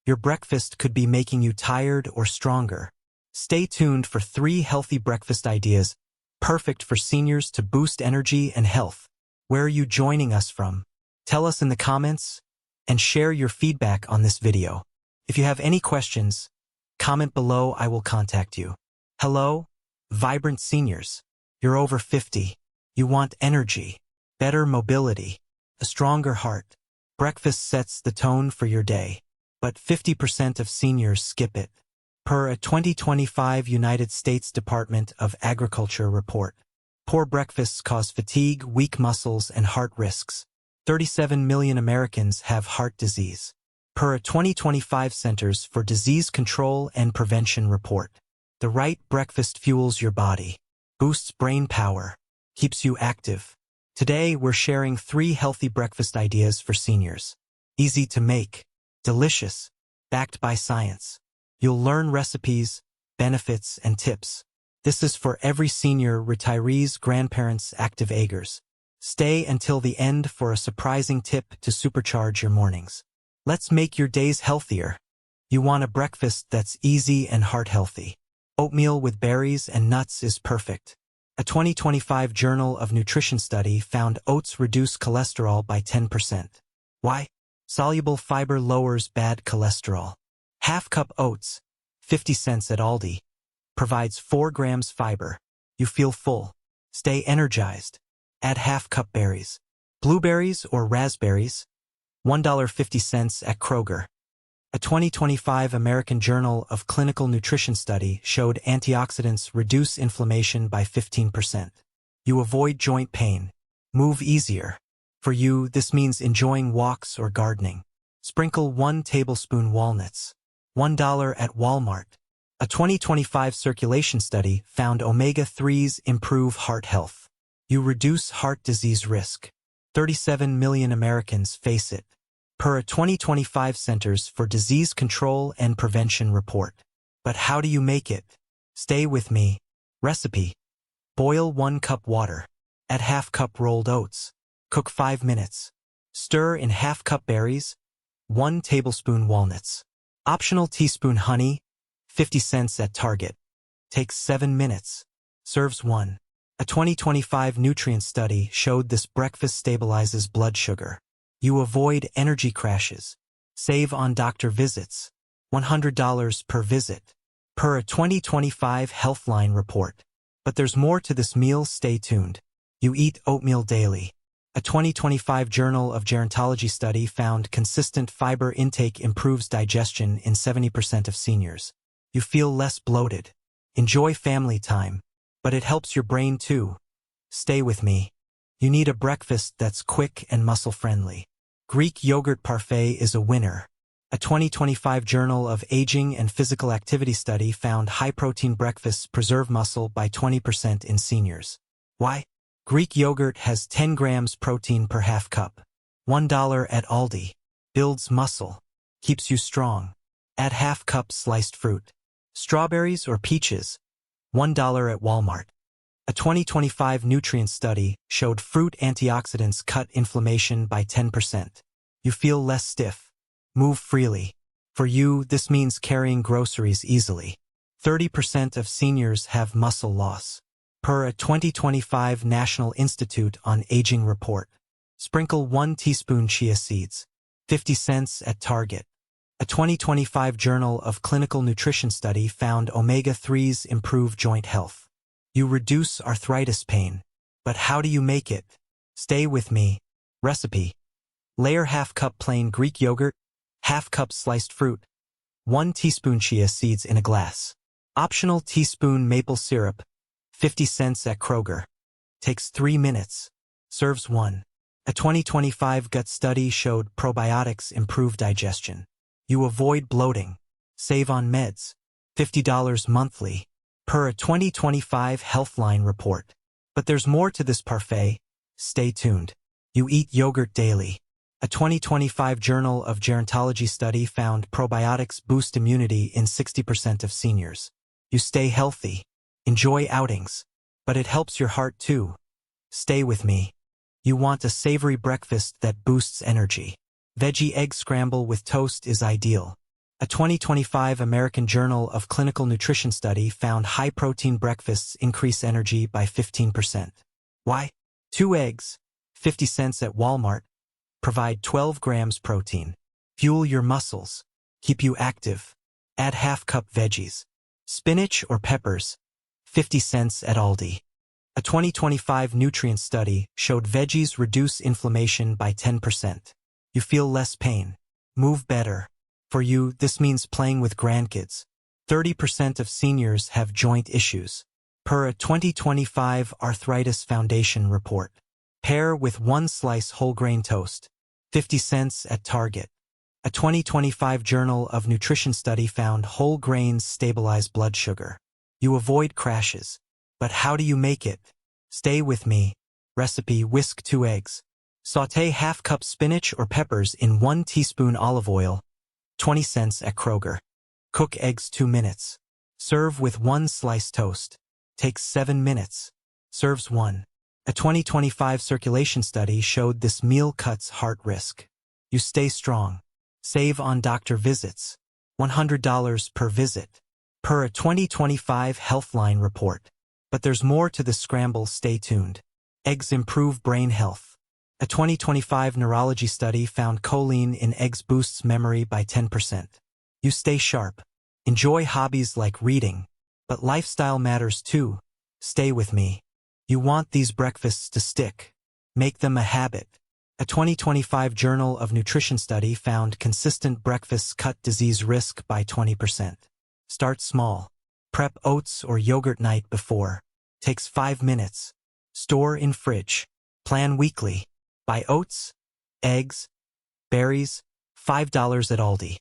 Your breakfast could be making you tired or stronger. Stay tuned for 3 healthy breakfast ideas, perfect for seniors to boost energy and health. Where are you joining us from? Tell us in the comments and share your feedback on this video. If you have any questions, comment below. I will contact you. Hello, vibrant seniors. You're over 50. You want energy, better mobility, a stronger heart. Breakfast sets the tone for your day, but 50% of seniors skip it, per a 2025 United States Department of Agriculture report. Poor breakfasts cause fatigue, weak muscles, and heart risks. 37 million Americans have heart disease, per a 2025 Centers for Disease Control and Prevention report. The right breakfast fuels your body, boosts brain power, keeps you active. Today, we're sharing 3 healthy breakfast ideas for seniors. Easy to make, delicious, backed by science. You'll learn recipes, benefits, and tips. This is for every senior, retirees, grandparents, active agers. Stay until the end for a surprising tip to supercharge your mornings. Let's make your days healthier. You want a breakfast that's easy and heart-healthy. Oatmeal with berries and nuts is perfect. A 2025 Journal of Nutrition study found oats reduce cholesterol by 10%. Why? Soluble fiber lowers bad cholesterol. Half-cup oats, 50 cents at Aldi, provides 4 grams fiber. You feel full. Stay energized. Add half-cup berries. Blueberries or raspberries, $1.50 at Kroger. A 2025 American Journal of Clinical Nutrition study showed antioxidants reduce inflammation by 15%. You avoid joint pain. Move easier. For you, this means enjoying walks or gardening. Sprinkle 1 tablespoon walnuts. $1 at Walmart. A 2025 circulation study found omega-3s improve heart health. You reduce heart disease risk. 37 million Americans face it, per a 2025 Centers for Disease Control and Prevention report. But how do you make it? Stay with me. Recipe: boil 1 cup water. Add half cup rolled oats. Cook 5 minutes. Stir in half cup berries. 1 tablespoon walnuts. Optional teaspoon honey, 50 cents at Target. Takes 7 minutes. Serves 1. A 2025 nutrient study showed this breakfast stabilizes blood sugar. You avoid energy crashes. Save on doctor visits. $100 per visit, per a 2025 Healthline report. But there's more to this meal. Stay tuned. You eat oatmeal daily. A 2025 Journal of Gerontology study found consistent fiber intake improves digestion in 70% of seniors. You feel less bloated. Enjoy family time, but it helps your brain too. Stay with me. You need a breakfast that's quick and muscle-friendly. Greek yogurt parfait is a winner. A 2025 Journal of Aging and Physical Activity study found high-protein breakfasts preserve muscle by 20% in seniors. Why? Greek yogurt has 10 grams protein per half cup. $1 at Aldi. Builds muscle. Keeps you strong. Add half cup sliced fruit. Strawberries or peaches. $1 at Walmart. A 2025 nutrient study showed fruit antioxidants cut inflammation by 10%. You feel less stiff. Move freely. For you, this means carrying groceries easily. 30% of seniors have muscle loss, per a 2025 National Institute on Aging report. Sprinkle 1 teaspoon chia seeds. 50 cents at Target. A 2025 Journal of Clinical Nutrition study found omega-3s improve joint health. You reduce arthritis pain. But how do you make it? Stay with me. Recipe: layer half cup plain Greek yogurt, half cup sliced fruit, 1 teaspoon chia seeds in a glass. Optional teaspoon maple syrup, 50 cents at Kroger. Takes 3 minutes. Serves 1. A 2025 gut study showed probiotics improve digestion. You avoid bloating. Save on meds. $50 monthly, per a 2025 Healthline report. But there's more to this parfait. Stay tuned. You eat yogurt daily. A 2025 Journal of Gerontology study found probiotics boost immunity in 60% of seniors. You stay healthy. Enjoy outings. But it helps your heart too. Stay with me. You want a savory breakfast that boosts energy. Veggie egg scramble with toast is ideal. A A 2025 American Journal of Clinical Nutrition study found high-protein breakfasts increase energy by 15%. Why? 2 eggs, 50 cents at Walmart, provide 12 grams protein. Fuel your muscles. Keep you active. Add half-cup veggies. Spinach or peppers, 50 cents at Aldi. A 2025 nutrient study showed veggies reduce inflammation by 10%. You feel less pain. Move better. For you, this means playing with grandkids. 30% of seniors have joint issues, per a 2025 Arthritis Foundation report. Pair with 1 slice whole grain toast, 50 cents at Target. A 2025 Journal of Nutrition study found whole grains stabilize blood sugar. You avoid crashes. But how do you make it? Stay with me. Recipe: whisk 2 eggs. Sauté half-cup spinach or peppers in 1 teaspoon olive oil, 20 cents at Kroger. Cook eggs 2 minutes. Serve with 1 sliced toast. Takes 7 minutes. Serves 1. A 2025 circulation study showed this meal cuts heart risk. You stay strong. Save on doctor visits. $100 per visit. Per a 2025 Healthline report. But there's more to the scramble, stay tuned. Eggs improve brain health. A 2025 neurology study found choline in eggs boosts memory by 10%. You stay sharp. Enjoy hobbies like reading. But lifestyle matters too. Stay with me. You want these breakfasts to stick. Make them a habit. A 2025 Journal of Nutrition study found consistent breakfasts cut disease risk by 20%. Start small. Prep oats or yogurt night before. Takes 5 minutes. Store in fridge. Plan weekly. Buy oats, eggs, berries, $5 at Aldi.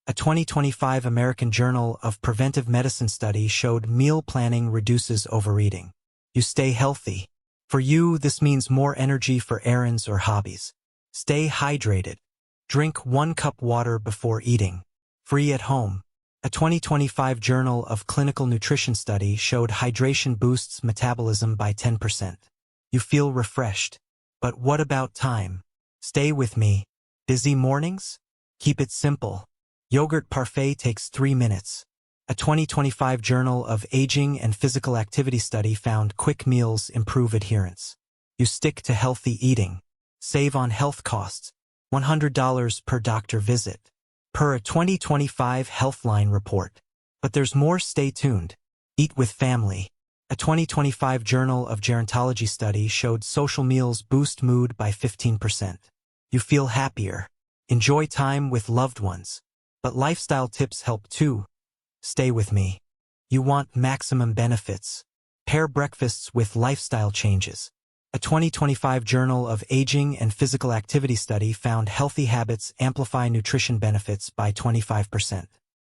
A 2025 American Journal of Preventive Medicine study showed meal planning reduces overeating. You stay healthy. For you, this means more energy for errands or hobbies. Stay hydrated. Drink 1 cup water before eating. Free at home. A 2025 Journal of Clinical Nutrition study showed hydration boosts metabolism by 10%. You feel refreshed. But what about time? Stay with me. Busy mornings? Keep it simple. Yogurt parfait takes 3 minutes. A 2025 Journal of Aging and Physical Activity study found quick meals improve adherence. You stick to healthy eating. Save on health costs. $100 per doctor visit. Per a 2025 Healthline report. But there's more, stay tuned. Eat with family. A 2025 Journal of Gerontology study showed social meals boost mood by 15%. You feel happier. Enjoy time with loved ones. But lifestyle tips help too. Stay with me. You want maximum benefits. Pair breakfasts with lifestyle changes. A 2025 Journal of Aging and Physical Activity study found healthy habits amplify nutrition benefits by 25%.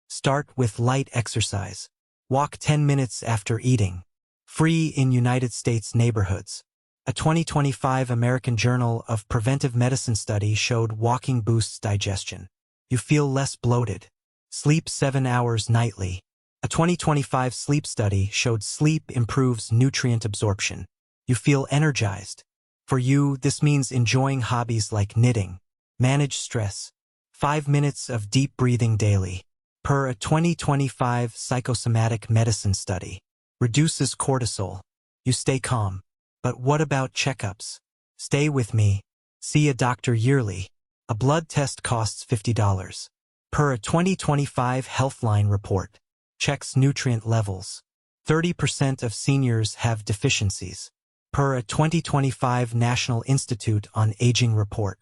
Start with light exercise. Walk 10 minutes after eating. Free in United States neighborhoods. A 2025 American Journal of Preventive Medicine study showed walking boosts digestion. You feel less bloated. Sleep 7 hours nightly. A 2025 sleep study showed sleep improves nutrient absorption. You feel energized. For you, this means enjoying hobbies like knitting. Manage stress. 5 minutes of deep breathing daily. Per a 2025 psychosomatic medicine study. Reduces cortisol. You stay calm. But what about checkups? Stay with me. See a doctor yearly. A blood test costs $50. Per a 2025 Healthline report. Checks nutrient levels. 30% of seniors have deficiencies. Per a 2025 National Institute on Aging report.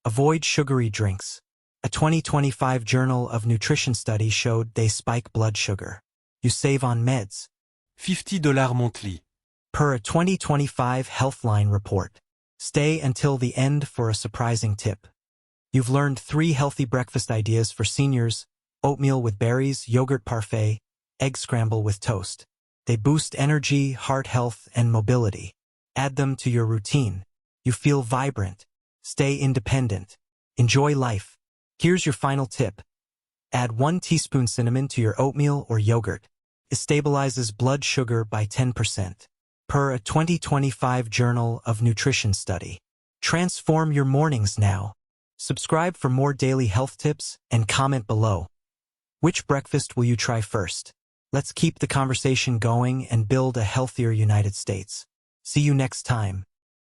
Avoid sugary drinks. A 2025 Journal of Nutrition study showed they spike blood sugar. You save on meds. $50 monthly. Per a 2025 Healthline report. Stay until the end for a surprising tip. You've learned 3 healthy breakfast ideas for seniors: oatmeal with berries, yogurt parfait, egg scramble with toast. They boost energy, heart health, and mobility. Add them to your routine. You feel vibrant. Stay independent. Enjoy life. Here's your final tip. Add 1 teaspoon cinnamon to your oatmeal or yogurt. It stabilizes blood sugar by 10%. Per a 2025 Journal of Nutrition study. Transform your mornings now. Subscribe for more daily health tips and comment below. Which breakfast will you try first? Let's keep the conversation going and build a healthier United States. See you next time.